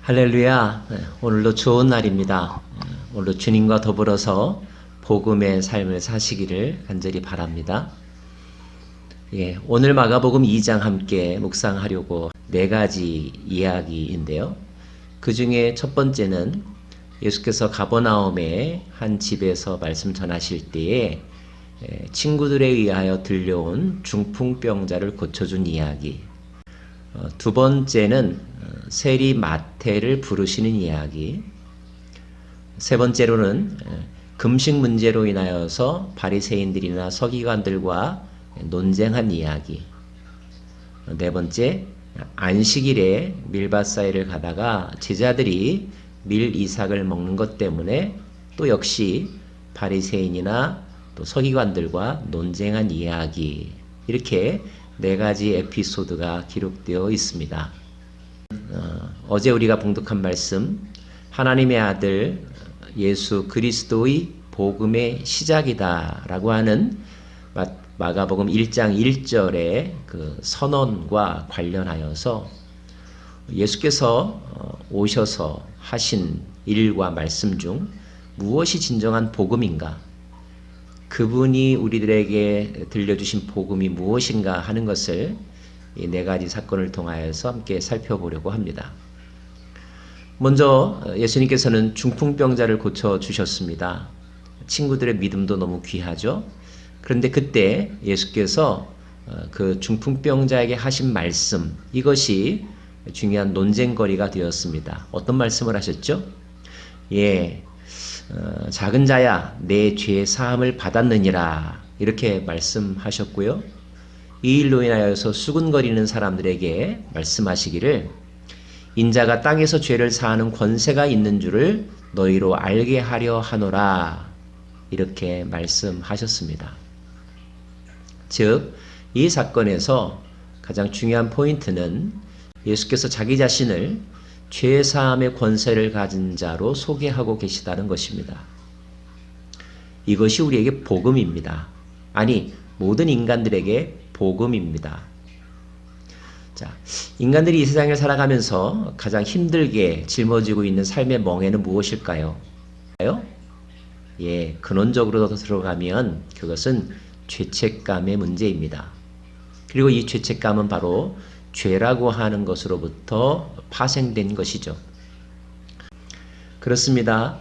할렐루야. 오늘도 좋은 날입니다. 오늘도 주님과 더불어서 복음의 삶을 사시기를 간절히 바랍니다. 오늘 마가복음 2장 함께 묵상하려고 네 가지 이야기인데요. 그 중에 첫 번째는 예수께서 가버나움의 한 집에서 말씀 전하실 때에 친구들에 의하여 들려온 중풍병자를 고쳐준 이야기. 두 번째는 세리 마태를 부르시는 이야기. 세 번째로는 금식 문제로 인하여서 바리새인들이나 서기관들과 논쟁한 이야기. 네 번째, 안식일에 밀밭 사이를 가다가 제자들이 밀 이삭을 먹는 것 때문에 또 역시 바리새인이나 또 서기관들과 논쟁한 이야기. 이렇게 네 가지 에피소드가 기록되어 있습니다. 어제 우리가 봉독한 말씀, 하나님의 아들 예수 그리스도의 복음의 시작이다 라고 하는 마가복음 1장 1절의 그 선언과 관련하여서 예수께서 오셔서 하신 일과 말씀 중 무엇이 진정한 복음인가, 그분이 우리들에게 들려주신 복음이 무엇인가 하는 것을 이 네 가지 사건을 통하여서 함께 살펴보려고 합니다. 먼저 예수님께서는 중풍병자를 고쳐주셨습니다. 친구들의 믿음도 너무 귀하죠. 그런데 그때 예수께서 그 중풍병자에게 하신 말씀, 이것이 중요한 논쟁거리가 되었습니다. 어떤 말씀을 하셨죠? 작은 자야, 내 죄 사함을 받았느니라, 이렇게 말씀하셨고요. 이 일로 인하여서 수군거리는 사람들에게 말씀하시기를, 인자가 땅에서 죄를 사하는 권세가 있는 줄을 너희로 알게 하려 하노라, 이렇게 말씀하셨습니다. 즉, 이 사건에서 가장 중요한 포인트는 예수께서 자기 자신을 죄 사함의 권세를 가진 자로 소개하고 계시다는 것입니다. 이것이 우리에게 복음입니다. 아니, 모든 인간들에게 복음입니다. 자, 인간들이 이 세상을 살아가면서 가장 힘들게 짊어지고 있는 삶의 멍에는 무엇일까요? 근원적으로 들어가면 그것은 죄책감의 문제입니다. 그리고 이 죄책감은 바로 죄라고 하는 것으로부터 파생된 것이죠. 그렇습니다.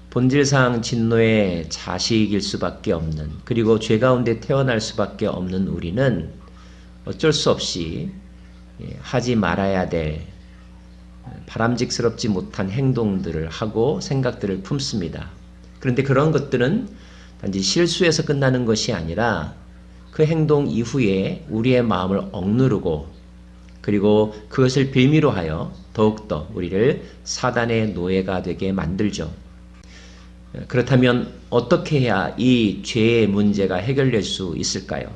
본질상 진노의 자식일 수밖에 없는, 그리고 죄 가운데 태어날 수밖에 없는 우리는 어쩔 수 없이 하지 말아야 될 바람직스럽지 못한 행동들을 하고 생각들을 품습니다. 그런데 그런 것들은 단지 실수해서 끝나는 것이 아니라 그 행동 이후에 우리의 마음을 억누르고, 그리고 그것을 빌미로 하여 더욱더 우리를 사단의 노예가 되게 만들죠. 그렇다면 어떻게 해야 이 죄의 문제가 해결될 수 있을까요?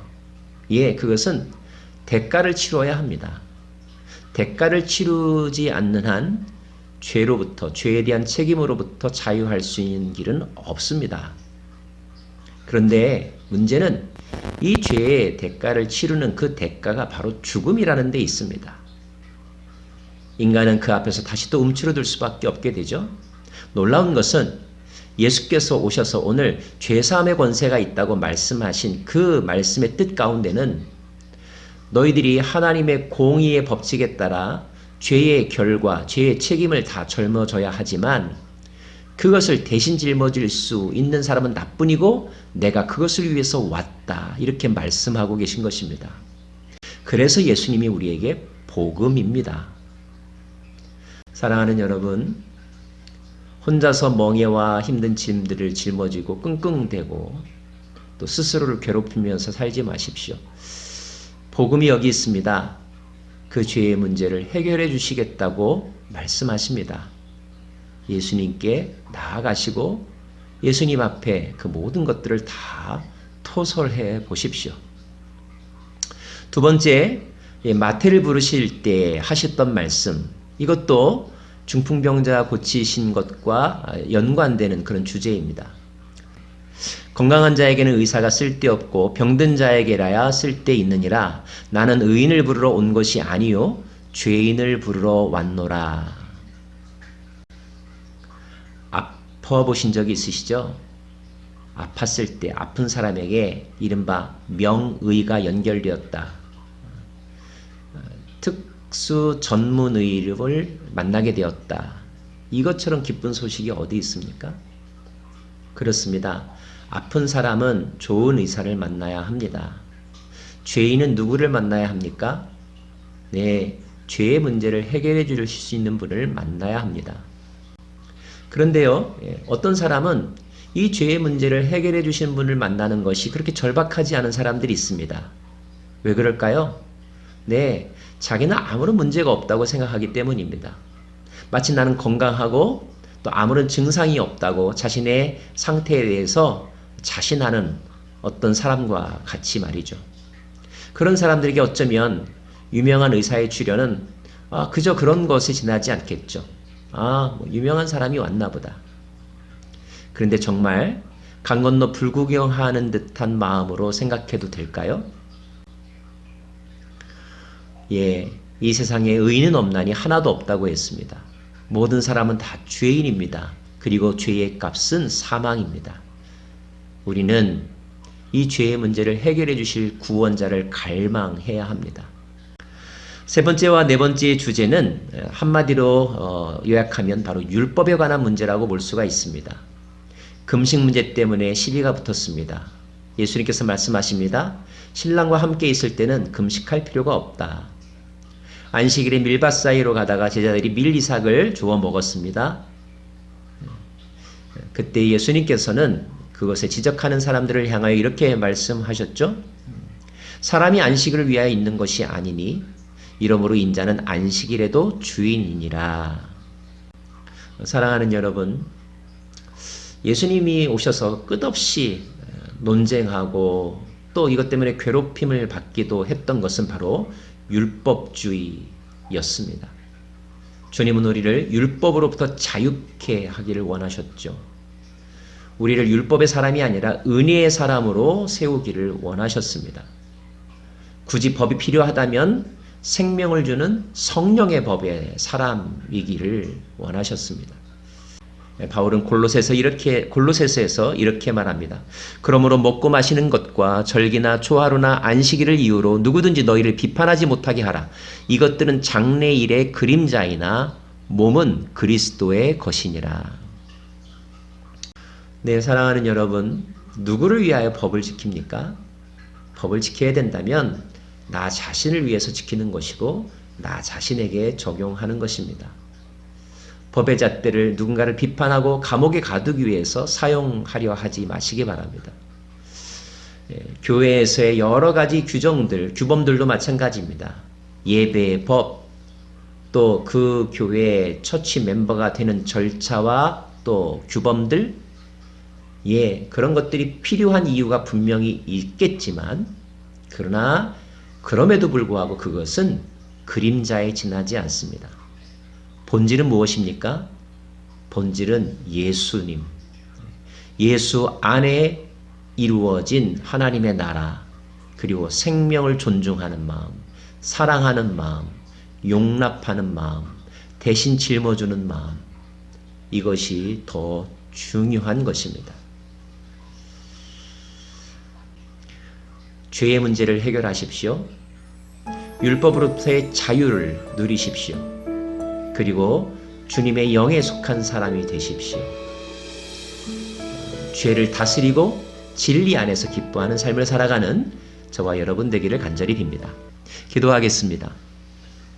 그것은 대가를 치러야 합니다. 대가를 치르지 않는 한 죄로부터, 죄에 대한 책임으로부터 자유할 수 있는 길은 없습니다. 그런데 문제는 이 죄의 대가를 치르는 그 대가가 바로 죽음이라는 데 있습니다. 인간은 그 앞에서 다시 또 움츠러들 수밖에 없게 되죠. 놀라운 것은 예수께서 오셔서 오늘 죄사함의 권세가 있다고 말씀하신 그 말씀의 뜻 가운데는 너희들이 하나님의 공의의 법칙에 따라 죄의 결과, 죄의 책임을 다 짊어져야 하지만 그것을 대신 짊어질 수 있는 사람은 나뿐이고 내가 그것을 위해서 왔다, 이렇게 말씀하고 계신 것입니다. 그래서 예수님이 우리에게 복음입니다. 사랑하는 여러분, 혼자서 멍에와 힘든 짐들을 짊어지고 끙끙대고 또 스스로를 괴롭히면서 살지 마십시오. 복음이 여기 있습니다. 그 죄의 문제를 해결해 주시겠다고 말씀하십니다. 예수님께 나아가시고 예수님 앞에 그 모든 것들을 다 토설해 보십시오. 두 번째, 마태를 부르실 때 하셨던 말씀, 이것도 중풍병자 고치신 것과 연관되는 그런 주제입니다. 건강한 자에게는 의사가 쓸데없고 병든 자에게라야 쓸데있느니라. 나는 의인을 부르러 온 것이 아니요 죄인을 부르러 왔노라. 보신 적이 있으시죠? 아팠을 때 아픈 사람에게 이른바 명의가 연결되었다. 특수 전문의를 만나게 되었다. 이것처럼 기쁜 소식이 어디 있습니까? 그렇습니다. 아픈 사람은 좋은 의사를 만나야 합니다. 죄인은 누구를 만나야 합니까? 네, 죄의 문제를 해결해 주실 수 있는 분을 만나야 합니다. 그런데요, 어떤 사람은 이 죄의 문제를 해결해 주시는 분을 만나는 것이 그렇게 절박하지 않은 사람들이 있습니다. 왜 그럴까요? 네, 자기는 아무런 문제가 없다고 생각하기 때문입니다. 마치 나는 건강하고 또 아무런 증상이 없다고 자신의 상태에 대해서 자신하는 어떤 사람과 같이 말이죠. 그런 사람들에게 어쩌면 유명한 의사의 출연은 그저 그런 것에 지나지 않겠죠. 뭐 유명한 사람이 왔나 보다. 그런데 정말 강 건너 불구경하는 듯한 마음으로 생각해도 될까요? 예, 이 세상에 의인은 없나니 하나도 없다고 했습니다. 모든 사람은 다 죄인입니다. 그리고 죄의 값은 사망입니다. 우리는 이 죄의 문제를 해결해 주실 구원자를 갈망해야 합니다. 세 번째와 네 번째의 주제는 한마디로 요약하면 바로 율법에 관한 문제라고 볼 수가 있습니다. 금식 문제 때문에 시비가 붙었습니다. 예수님께서 말씀하십니다. 신랑과 함께 있을 때는 금식할 필요가 없다. 안식일에 밀밭 사이로 가다가 제자들이 밀이삭을 주워 먹었습니다. 그때 예수님께서는 그것에 지적하는 사람들을 향하여 이렇게 말씀하셨죠. 사람이 안식일을 위하여 있는 것이 아니니 이러므로 인자는 안식일에도 주인이니라. 사랑하는 여러분, 예수님이 오셔서 끝없이 논쟁하고 또 이것 때문에 괴롭힘을 받기도 했던 것은 바로 율법주의였습니다. 주님은 우리를 율법으로부터 자유케 하기를 원하셨죠. 우리를 율법의 사람이 아니라 은혜의 사람으로 세우기를 원하셨습니다. 굳이 법이 필요하다면 생명을 주는 성령의 법의 사람이기를 원하셨습니다. 바울은 골로새서에서 이렇게 말합니다. 그러므로 먹고 마시는 것과 절기나 초하루나 안식일을 이유로 누구든지 너희를 비판하지 못하게 하라. 이것들은 장래일의 그림자이나 몸은 그리스도의 것이니라. 네, 사랑하는 여러분, 누구를 위하여 법을 지킵니까? 법을 지켜야 된다면 나 자신을 위해서 지키는 것이고 나 자신에게 적용하는 것입니다. 법의 잣대를 누군가를 비판하고 감옥에 가두기 위해서 사용하려 하지 마시기 바랍니다. 교회에서의 여러 가지 규범들도 마찬가지입니다. 예배의 법, 또 그 교회의 처치 멤버가 되는 절차와 또 규범들, 그런 것들이 필요한 이유가 분명히 있겠지만, 그러나 그럼에도 불구하고 그것은 그림자에 지나지 않습니다. 본질은 무엇입니까? 본질은 예수님. 예수 안에 이루어진 하나님의 나라, 그리고 생명을 존중하는 마음, 사랑하는 마음, 용납하는 마음, 대신 짊어주는 마음, 이것이 더 중요한 것입니다. 죄의 문제를 해결하십시오. 율법으로부터의 자유를 누리십시오. 그리고 주님의 영에 속한 사람이 되십시오. 죄를 다스리고 진리 안에서 기뻐하는 삶을 살아가는 저와 여러분 되기를 간절히 빕니다. 기도하겠습니다.